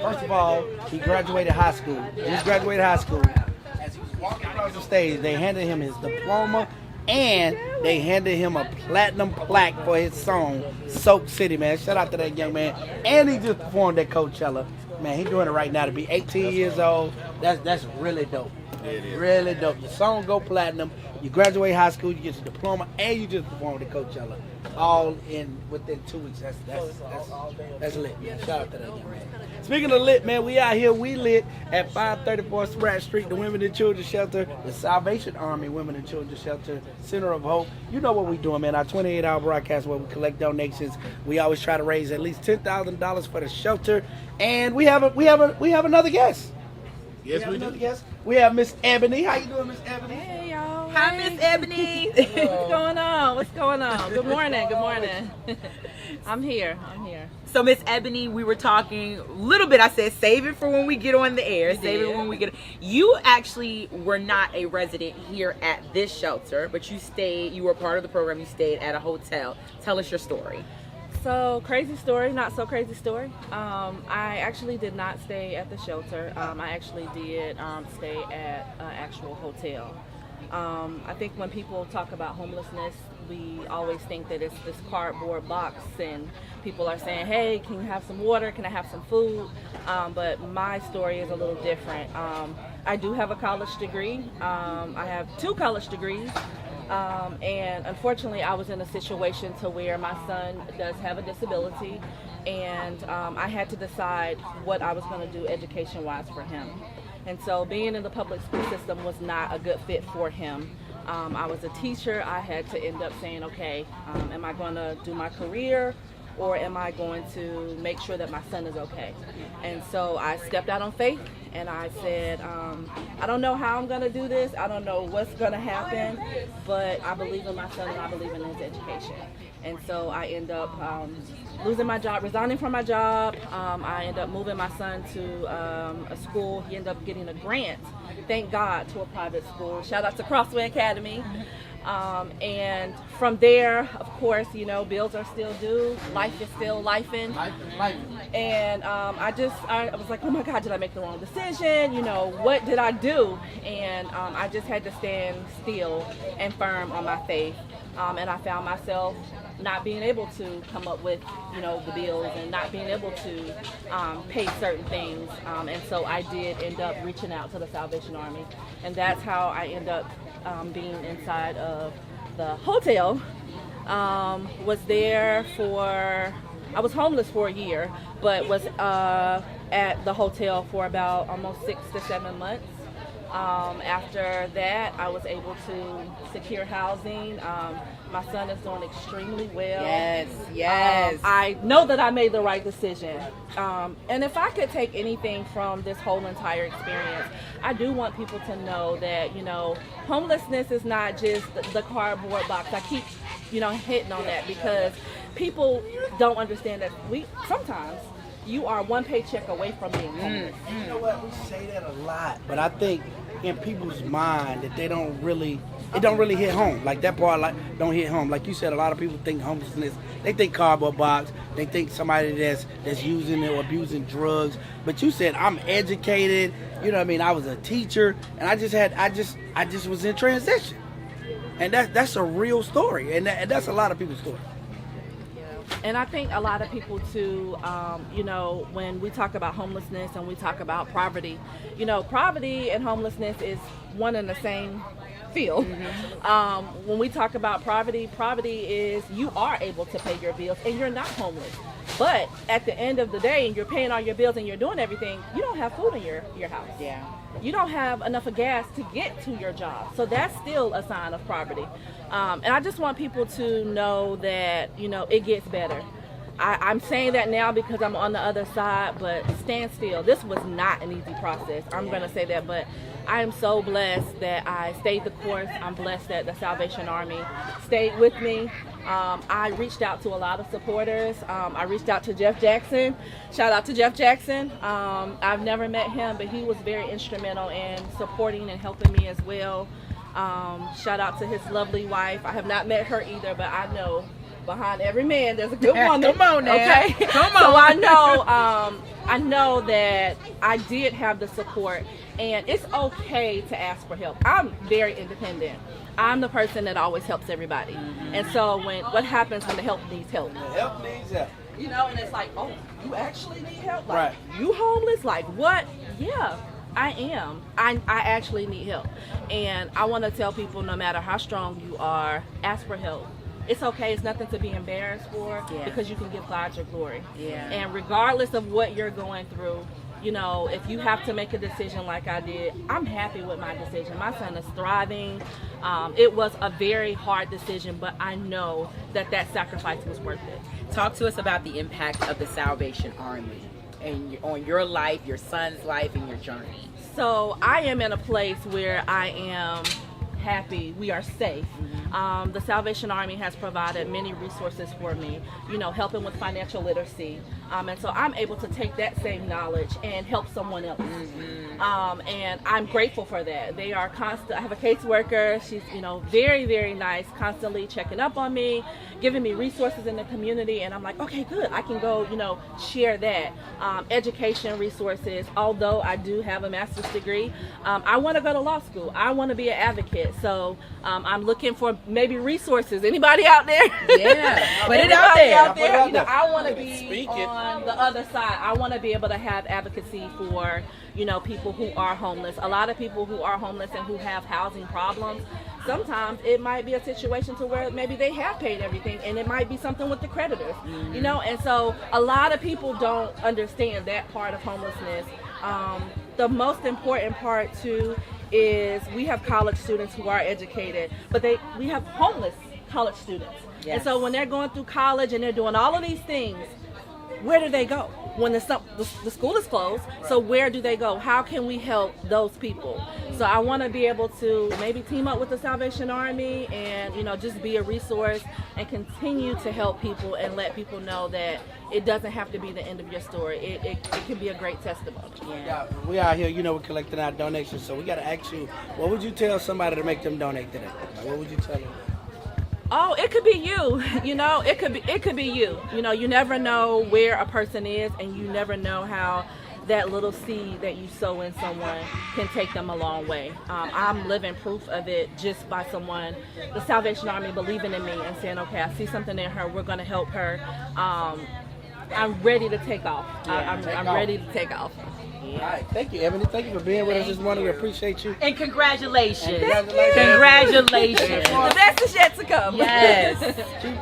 First of all, he graduated high school. He just graduated high school. As he was walking across the stage, they handed him his diploma and they handed him a platinum plaque for his song, Soak City, man. Shout out to that young man. And he just performed at Coachella. Man, he's doing it right now to be 18 years old. That's really dope. Really dope. Your song go platinum. You graduate high school, you get your diploma, and you just performed at Coachella. All in within 2 weeks. That's lit, man. Shout out to that young man. Speaking of lit, man, we out here. We lit at 534 Spratt Street, the Women and Children Shelter, the Salvation Army Women and Children Shelter, Center of Hope. You know what we doing, man. Our 28-hour broadcast where we collect donations. We always try to raise at least $10,000 for the shelter, and we have another guest. Yes, we do. Guest. We have Miss Ebony. How you doing, Miss Ebony? Hey, y'all. Hi, Miss Ebony. What's going on? What's going on? Good morning. Good morning. I'm here. So, Miss Ebony, we were talking a little bit. I said, save it for when we get on the air. Save it when we get. You actually were not a resident here at this shelter, but you stayed. You were part of the program. You stayed at a hotel. Tell us your story. So, crazy story, not so crazy story. I actually did not stay at the shelter. I actually did stay at an actual hotel. I think when people talk about homelessness, we always think that it's this cardboard box and people are saying, hey, can you have some water? Can I have some food? But my story is a little different. I do have a college degree. I have 2 college degrees. And unfortunately, I was in a situation to where my son does have a disability, and I had to decide what I was going to do education-wise for him. And so being in the public school system was not a good fit for him. I was a teacher. I had to end up saying, okay, am I going to do my career, or am I going to make sure that my son is okay? And so I stepped out on faith and I said, I don't know how I'm going to do this. I don't know what's going to happen, but I believe in my son and I believe in his education. And so I end up losing my job, resigning from my job. I end up moving my son to a school. He ended up getting a grant, thank God, to a private school. Shout out to Crossway Academy. And from there, of course, you know, bills are still due. Life is still lifing. And I was like, oh my God, did I make the wrong decision? You know, what did I do? And I just had to stand still and firm on my faith. And I found myself not being able to come up with, you know, the bills and not being able to pay certain things. And so I did end up reaching out to the Salvation Army. And that's how I end up being inside of the hotel. Was there I was homeless for a year, but was at the hotel for about almost 6 to 7 months. After that, I was able to secure housing. My son is doing extremely well. Yes. I know that I made the right decision. And if I could take anything from this whole entire experience, I do want people to know that, you know, homelessness is not just the cardboard box. I keep, you know, hitting on that because people don't understand that sometimes you are one paycheck away from being homeless. You know what? We say that a lot, but I think in people's mind that it don't really hit home. Like that part, don't hit home. Like you said, a lot of people think homelessness. They think cardboard box. They think somebody that's using it or abusing drugs. But you said I'm educated. You know what I mean? I was a teacher, and I just was in transition, and that's a real story, and that's a lot of people's story. And I think a lot of people too, you know, when we talk about homelessness and we talk about poverty, you know, poverty and homelessness is one and the same field. Mm-hmm. When we talk about poverty is you are able to pay your bills and you're not homeless. But at the end of the day, you're paying all your bills and you're doing everything, you don't have food in your house. Yeah. You don't have enough of gas to get to your job. So that's still a sign of poverty. And I just want people to know that, you know, it gets better. I'm saying that now because I'm on the other side, but stand still. This was not an easy process. I'm going to say that, but I am so blessed that I stayed the course. I'm blessed that the Salvation Army stayed with me. I reached out to a lot of supporters. I reached out to Jeff Jackson. Shout out to Jeff Jackson. I've never met him, but he was very instrumental in supporting and helping me as well. Shout out to his lovely wife. I have not met her either, but I know behind every man, there's a good woman. Come on now. Okay? Come on. So I know that I did have the support, and it's okay to ask for help. I'm very independent. I'm the person that always helps everybody. And so what happens when the help needs help? The help needs help. You know, and it's like, oh, you actually need help? Like, Right. you homeless? Like, what? Yeah, I am. I actually need help. And I want to tell people, no matter how strong you are, ask for help. It's okay. It's nothing to be embarrassed for, because you can give God your glory. Yeah. And regardless of what you're going through, you know, if you have to make a decision like I did, I'm happy with my decision. My son is thriving. It was a very hard decision, but I know that sacrifice was worth it. Talk to us about the impact of the Salvation Army and on your life, your son's life, and your journey. So I am in a place where I am happy. We are safe. The Salvation Army has provided many resources for me, you know, helping with financial literacy. And so I'm able to take that same knowledge and help someone else. And I'm grateful for that. They are constant. I have a caseworker. She's, you know, very, very nice, constantly checking up on me, giving me resources in the community. And I'm like, okay, good. I can go, you know, share that. Education resources. Although I do have a master's degree, I want to go to law school. I want to be an advocate. So I'm looking for maybe resources. Anybody out there? Yeah, put it out there. You know, I want to be on the other side. I want to be able to have advocacy for, you know, people who are homeless. A lot of people who are homeless and who have housing problems, sometimes it might be a situation to where maybe they have paid everything, and it might be something with the creditors, you know. And so a lot of people don't understand that part of homelessness. The most important part too is we have college students who are educated, but we have homeless college students. And so when they're going through college and they're doing all of these things, where do they go when the school is closed? So where do they go? How can we help those people? So I want to be able to maybe team up with the Salvation Army and, you know, just be a resource and continue to help people and let people know that it doesn't have to be the end of your story. It can be a great testimony. Yeah, we out here, you know, we're collecting our donations, so we got to ask you, what would you tell somebody to make them donate today? Like, what would you tell them? Oh, it could be you. You know, it could be you. You know, you never know where a person is, and you never know how that little seed that you sow in someone can take them a long way. I'm living proof of it just by someone, the Salvation Army, believing in me and saying, okay, I see something in her. We're going to help her. I'm ready to take off. I'm ready to take off. All right, thank you, Ebony. Thank you for being with us this morning. We appreciate you. And congratulations. Congratulations. The best is yet to come. Yes.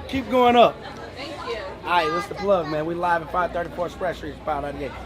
Keep going up. Thank you. All right, what's the plug, man? We live at 534 Express Street, Power 98.